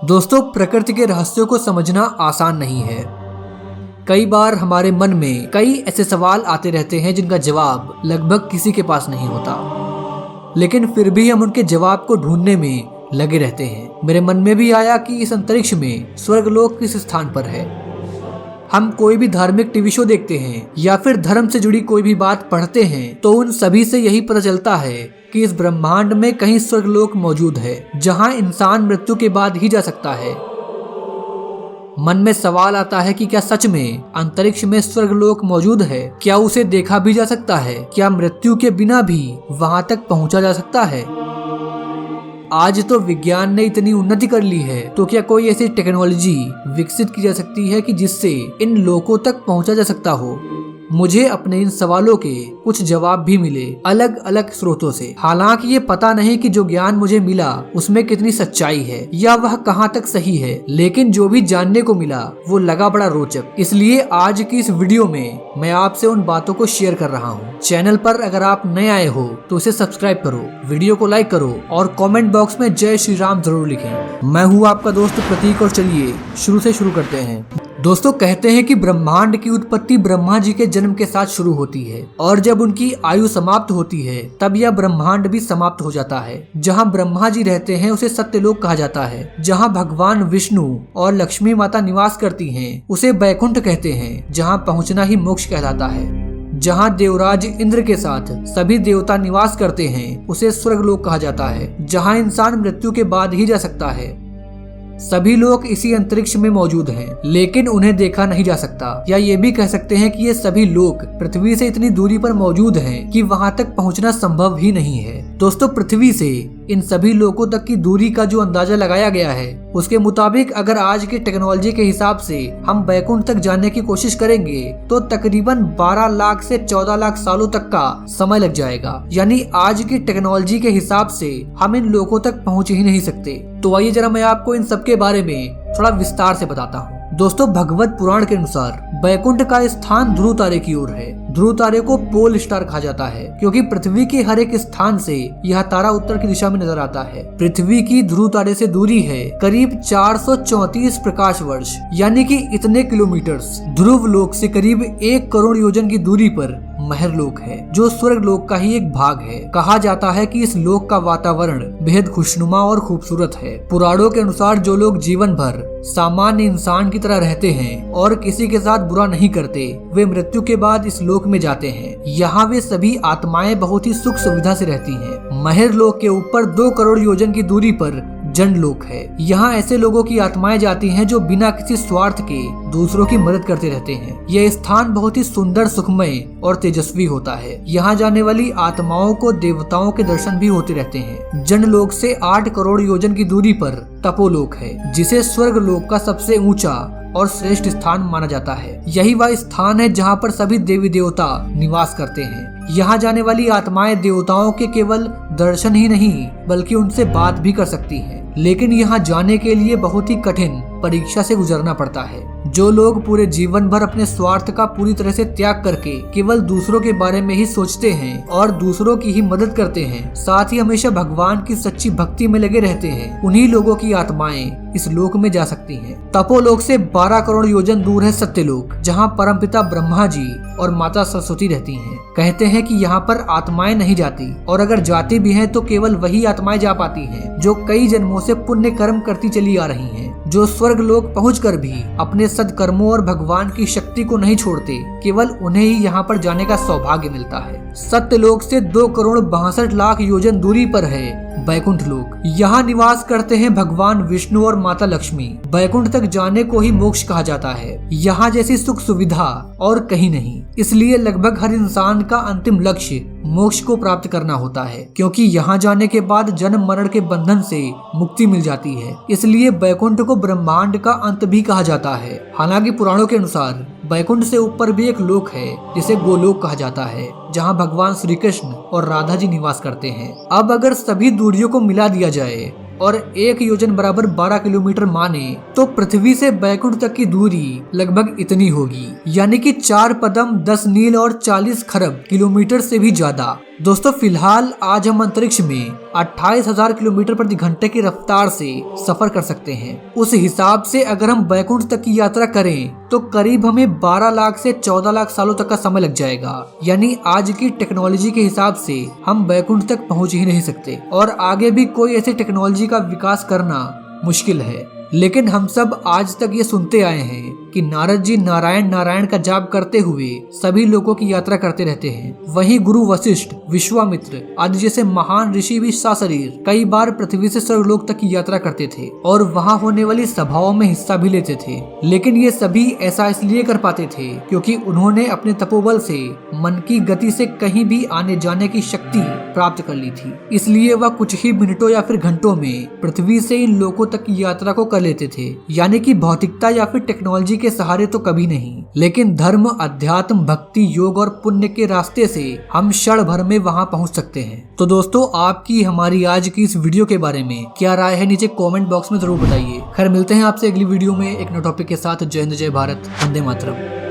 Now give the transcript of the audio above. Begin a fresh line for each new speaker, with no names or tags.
दोस्तों, प्रकृति के रहस्यों को समझना आसान नहीं है। कई बार हमारे मन में कई ऐसे सवाल आते रहते हैं जिनका जवाब लगभग किसी के पास नहीं होता, लेकिन फिर भी हम उनके जवाब को ढूंढने में लगे रहते हैं। मेरे मन में भी आया कि इस अंतरिक्ष में स्वर्गलोक किस स्थान पर है। हम कोई भी धार्मिक टीवी शो देखते हैं या फिर धर्म से जुड़ी कोई भी बात पढ़ते हैं तो उन सभी से यही पता चलता है कि इस ब्रह्मांड में कहीं स्वर्गलोक मौजूद है, जहां इंसान मृत्यु के बाद ही जा सकता है। मन में सवाल आता है कि क्या सच में अंतरिक्ष में स्वर्गलोक मौजूद है? क्या उसे देखा भी जा सकता है? क्या मृत्यु के बिना भी वहां तक पहुंचा जा सकता है? आज तो विज्ञान ने इतनी उन्नति कर ली है, तो क्या कोई ऐसी टेक्नोलॉजी विकसित की जा सकती है कि जिससे इन लोकों तक पहुंचा जा सकता हो? मुझे अपने इन सवालों के कुछ जवाब भी मिले अलग अलग स्रोतों से। हालांकि ये पता नहीं कि जो ज्ञान मुझे मिला उसमें कितनी सच्चाई है या वह कहां तक सही है, लेकिन जो भी जानने को मिला वो लगा बड़ा रोचक। इसलिए आज की इस वीडियो में मैं आपसे उन बातों को शेयर कर रहा हूँ। चैनल पर अगर आप नए आए हो तो इसे सब्सक्राइब करो, वीडियो को लाइक करो और कॉमेंट बॉक्स में जय श्री राम जरूर लिखें। मैं हूँ आपका दोस्त प्रतीक और चलिए शुरू करते हैं। दोस्तों, कहते हैं कि ब्रह्मांड की उत्पत्ति ब्रह्मा जी के जन्म के साथ शुरू होती है और जब उनकी आयु समाप्त होती है तब यह ब्रह्मांड भी समाप्त हो जाता है। जहां ब्रह्मा जी रहते हैं उसे सत्यलोक कहा जाता है। जहां भगवान विष्णु और लक्ष्मी माता निवास करती हैं उसे बैकुंठ कहते हैं, जहां पहुंचना ही मोक्ष कहलाता है। जहां देवराज इंद्र के साथ सभी देवता निवास करते हैं उसे स्वर्गलोक कहा जाता है, जहां इंसान मृत्यु के बाद ही जा सकता है। सभी लोग इसी अंतरिक्ष में मौजूद हैं, लेकिन उन्हें देखा नहीं जा सकता। या ये भी कह सकते हैं कि ये सभी लोग पृथ्वी से इतनी दूरी पर मौजूद हैं कि वहां तक पहुंचना संभव ही नहीं है। दोस्तों, पृथ्वी से इन सभी लोगों तक की दूरी का जो अंदाजा लगाया गया है उसके मुताबिक अगर आज की टेक्नोलॉजी के हिसाब से हम बैकुंठ तक जाने की कोशिश करेंगे तो तकरीबन 12 लाख से 14 लाख सालों तक का समय लग जाएगा। यानी आज की टेक्नोलॉजी के हिसाब से हम इन लोगों तक पहुंच ही नहीं सकते। तो आइए जरा मैं आपको इन सब के बारे में थोड़ा विस्तार से बताता हूँ। दोस्तों, भगवत पुराण के अनुसार बैकुंठ का स्थान ध्रुव तारे की ओर है। ध्रुव तारे को पोल स्टार कहा जाता है क्योंकि पृथ्वी के हर एक स्थान से यह तारा उत्तर की दिशा में नजर आता है। पृथ्वी की ध्रुव तारे से दूरी है करीब 434 प्रकाश वर्ष, यानी कि इतने किलोमीटर्स। ध्रुव लोक से करीब 1 करोड़ योजन की दूरी पर महरलोक है, जो स्वर्ग लोक का ही एक भाग है। कहा जाता है कि इस लोक का वातावरण बेहद खुशनुमा और खूबसूरत है। पुराणों के अनुसार जो लोग जीवन भर सामान्य इंसान की तरह रहते हैं और किसी के साथ बुरा नहीं करते, वे मृत्यु के बाद इस लोक में जाते हैं। यहाँ वे सभी आत्माएं बहुत ही सुख सुविधा से रहती हैं। महरलोक के ऊपर 2 करोड़ योजन की दूरी पर जनलोक है। यहाँ ऐसे लोगों की आत्माएं जाती हैं जो बिना किसी स्वार्थ के दूसरों की मदद करते रहते हैं। यह स्थान बहुत ही सुंदर, सुखमय और तेजस्वी होता है। यहाँ जाने वाली आत्माओं को देवताओं के दर्शन भी होते रहते हैं। जनलोक से 8 करोड़ योजन की दूरी पर तपोलोक है, जिसे स्वर्ग लोक का सबसे ऊंचा और श्रेष्ठ स्थान माना जाता है। यही वह स्थान है जहाँ पर सभी देवी देवता निवास करते हैं। यहाँ जाने वाली आत्माएं देवताओं के केवल दर्शन ही नहीं बल्कि उनसे बात भी कर सकती हैं। लेकिन यहाँ जाने के लिए बहुत ही कठिन परीक्षा से गुजरना पड़ता है। जो लोग पूरे जीवन भर अपने स्वार्थ का पूरी तरह से त्याग करके केवल दूसरों के बारे में ही सोचते हैं और दूसरों की ही मदद करते हैं, साथ ही हमेशा भगवान की सच्ची भक्ति में लगे रहते हैं, उन्हीं लोगों की आत्माएं इस लोक में जा सकती हैं। तपोलोक से 12 करोड़ योजन दूर है सत्यलोक, जहाँ परमपिता ब्रह्मा जी और माता सरस्वती रहती हैं। कहते हैं कि यहाँ पर आत्माएं नहीं जाती, और अगर जाती भी हैं तो केवल वही आत्माएं जा पाती हैं जो कई जन्मों से पुण्य कर्म करती चली आ रही हैं, जो स्वर्ग लोक पहुंचकर भी अपने सद्कर्मों और भगवान की शक्ति को नहीं छोड़ते। केवल उन्हें ही यहाँ पर जाने का सौभाग्य मिलता है। सत्यलोक से 2 करोड़ 62 लाख योजन दूरी पर है बैकुंठ लोक। यहाँ निवास करते हैं भगवान विष्णु और माता लक्ष्मी। बैकुंठ तक जाने को ही मोक्ष कहा जाता है। यहाँ जैसी सुख सुविधा और कहीं नहीं। इसलिए लगभग हर इंसान का अंतिम लक्ष्य मोक्ष को प्राप्त करना होता है, क्योंकि यहाँ जाने के बाद जन्म मरण के बंधन से मुक्ति मिल जाती है। इसलिए बैकुंठ को ब्रह्मांड का अंत भी कहा जाता है। हालांकि पुराणों के अनुसार बैकुंठ से ऊपर भी एक लोक है जिसे गोलोक कहा जाता है, जहाँ भगवान श्री कृष्ण और राधा जी निवास करते हैं। अब अगर सभी दूरियों को मिला दिया जाए और 1 योजन बराबर 12 किलोमीटर माने तो पृथ्वी से बैकुंठ तक की दूरी लगभग इतनी होगी, यानी कि 4 पदम 10 नील और 40 खरब किलोमीटर से भी ज्यादा। दोस्तों फिलहाल आज हम अंतरिक्ष में 28,000 किलोमीटर प्रति घंटे की रफ्तार से सफर कर सकते हैं। उस हिसाब से अगर हम बैकुंठ तक की यात्रा करें तो करीब हमें 12 लाख से 14 लाख सालों तक का समय लग जाएगा। यानी आज की टेक्नोलॉजी के हिसाब से हम बैकुंठ तक पहुंच ही नहीं सकते और आगे भी कोई ऐसी टेक्नोलॉजी का विकास करना मुश्किल है। लेकिन हम सब आज तक ये सुनते आए हैं कि नारद जी नारायण नारायण का जाप करते हुए सभी लोगों की यात्रा करते रहते हैं। वहीं गुरु वशिष्ठ, विश्वामित्र आदि जैसे महान ऋषि भी सशरीर कई बार पृथ्वी से सर्वलोक तक की यात्रा करते थे और वहां होने वाली सभाओं में हिस्सा भी लेते थे। लेकिन ये सभी ऐसा इसलिए कर पाते थे क्योंकि उन्होंने अपने तपोबल से मन की गति से कहीं भी आने जाने की शक्ति प्राप्त कर ली थी। इसलिए वह कुछ ही मिनटों या फिर घंटों में पृथ्वी से इन लोगों तक की यात्रा को कर लेते थे। यानी कि भौतिकता या फिर टेक्नोलॉजी के सहारे तो कभी नहीं, लेकिन धर्म, अध्यात्म, भक्ति, योग और पुण्य के रास्ते से हम क्षण भर में वहां पहुंच सकते हैं। तो दोस्तों आपकी हमारी आज की इस वीडियो के बारे में क्या राय है नीचे कमेंट बॉक्स में जरूर बताइए। खैर मिलते हैं आपसे अगली वीडियो में एक नए टॉपिक के साथ। जय हिंद, जय भारत, वंदे मातरम।